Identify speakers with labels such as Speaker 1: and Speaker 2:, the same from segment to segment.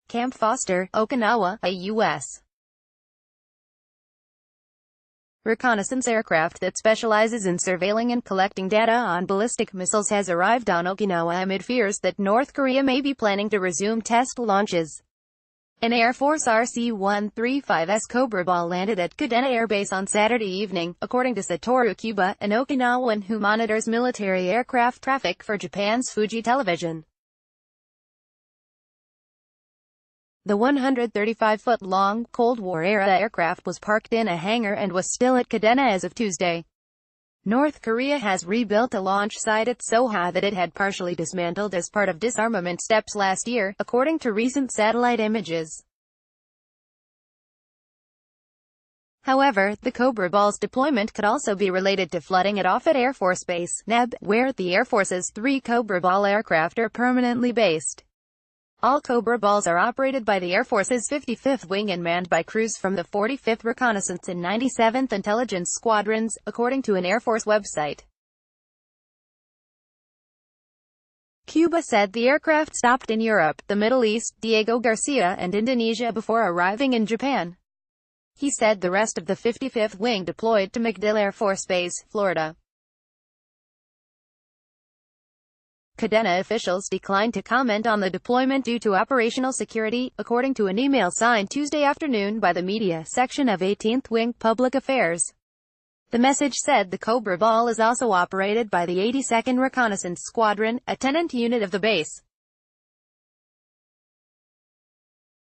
Speaker 1: Camp Foster, Okinawa, a U.S. reconnaissance aircraft that specializes in surveilling and collecting data on ballistic missiles has arrived on Okinawa amid fears that North Korea may be planning to resume test launches. An Air Force RC-135S Cobra ball landed at Kadena Air Base on Saturday evening, according to Satoru Kuba, an Okinawan who monitors military aircraft traffic for Japan's Fuji Television. The 135-foot-long, Cold War-era aircraft was parked in a hangar and was still at Kadena as of Tuesday. North Korea has rebuilt a launch site at Soha that it had partially dismantled as part of disarmament steps last year, according to recent satellite images. However, the Cobra ball's deployment could also be related to flooding at Offutt Air Force Base, Neb, where the Air Force's 3 Cobra ball aircraft are permanently based. All Cobra balls are operated by the Air Force's 55th Wing and manned by crews from the 45th Reconnaissance and 97th Intelligence Squadrons, according to an Air Force website. Cuba said the aircraft stopped in Europe, the Middle East, Diego Garcia, and Indonesia before arriving in Japan. He said the rest of the 55th Wing deployed to MacDill Air Force Base, Florida. Kadena officials declined to comment on the deployment due to operational security, according to an email signed Tuesday afternoon by the media section of 18th Wing Public Affairs. The message said the Cobra ball is also operated by the 82nd Reconnaissance Squadron, a tenant unit of the base.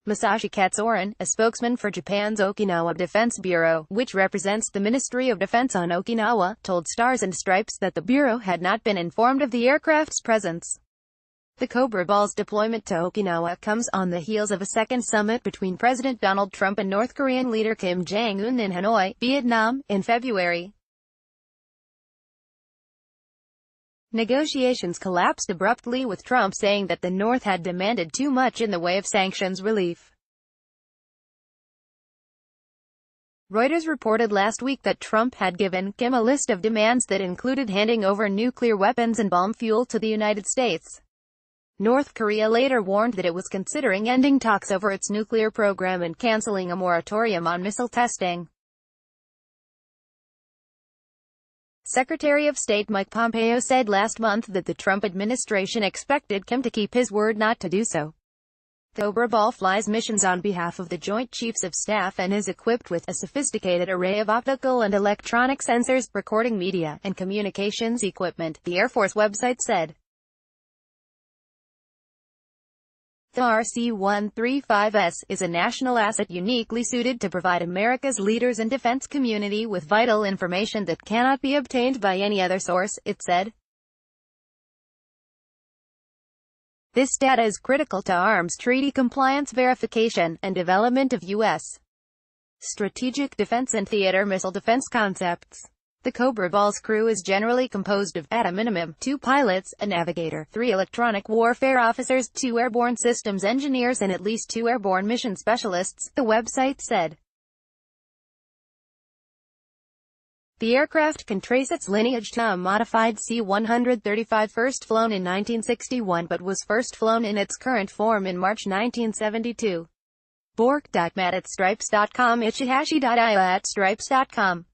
Speaker 1: Masashi Katsuorin, a spokesman for Japan's Okinawa Defense Bureau, which represents the Ministry of Defense on Okinawa, told Stars and Stripes that the Bureau had not been informed of the aircraft's presence. The Cobra ball's deployment to Okinawa comes on the heels of a second summit between President Donald Trump and North Korean leader Kim Jong-un in Hanoi, Vietnam, in February. Negotiations collapsed abruptly with Trump saying that the North had demanded too much in the way of sanctions relief. Reuters reported last week that Trump had given Kim a list of demands that included handing over nuclear weapons and bomb fuel to the United States. North Korea later warned that it was considering ending talks over its nuclear program and canceling a moratorium on missile testing. Secretary of State Mike Pompeo said last month that the Trump administration expected Kim to keep his word not to do so. The Cobra ball flies missions on behalf of the Joint Chiefs of Staff and is equipped with a sophisticated array of optical and electronic sensors, recording media, and communications equipment, the Air Force website said. The RC-135S is a national asset uniquely suited to provide America's leaders and defense community with vital information that cannot be obtained by any other source, it said. This data is critical to arms treaty compliance verification, and development of U.S. strategic defense and theater missile defense concepts. The Cobra ball's crew is generally composed of, at a minimum, 2 pilots, a navigator, 3 electronic warfare officers, 2 airborne systems engineers and at least 2 airborne mission specialists, the website said. The aircraft can trace its lineage to a modified C-135 first flown in 1961 but was first flown in its current form in March 1972. Bork.mat@stripes.com, Ichihashi.io@stripes.com